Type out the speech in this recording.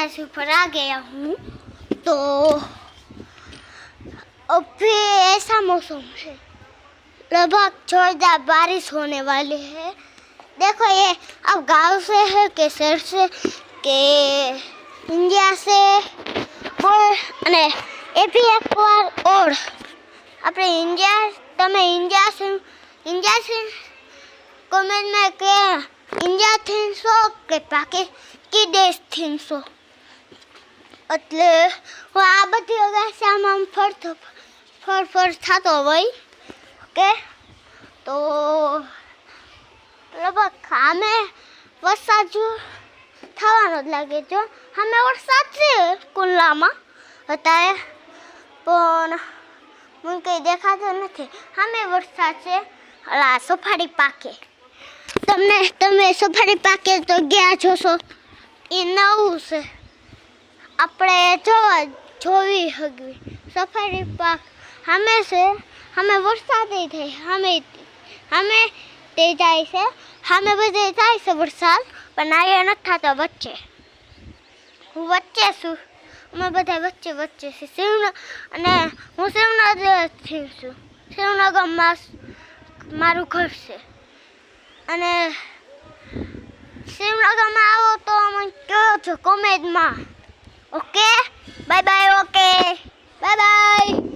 LIC पर आ गया हूँ। तो अभी ऐसा मौसम है, लगभग जोरदार बारिश होने वाली है। देखो ये अब गांव से है कि शहर से કે ઇન્ડિયા से और અને એ भी एक बार और આપણે ઇન્ડિયા से कमेंट में કે ઇન્ડિયા થી છો કે બાકી દેશ થી છો। એટલે હું આ બધી અગાસામાં ફર થતો હોય કે તો લગભગ આમે વરસાદ જો થવાનો જ લાગે છે। અમે વરસાદ છે કુલ્લામાં અત્યારે પણ મને કંઈ દેખાતો નથી। અમે વરસાદ છે અલા સફારી પાકે તમે સફારી પાકે તો ગયા જોશો, એ નવું છે, આપણે જોવી હગવી સફારી પાક। અમે છે અમે વરસાદ થાય અમે તે જાય છે, અમે બધે જાય છે વરસાદ, પણ અહીંયા નથી થતો વચ્ચે। હું વચ્ચે છું, અમે બધા વચ્ચે છે અને હું શિવનગરથી છું। શિવનગરમાં મારું ઘર છે અને શિવનગરમાં આવો તો મને કહો છો કોમેન્ટમાં। Okay bye bye. Okay bye bye.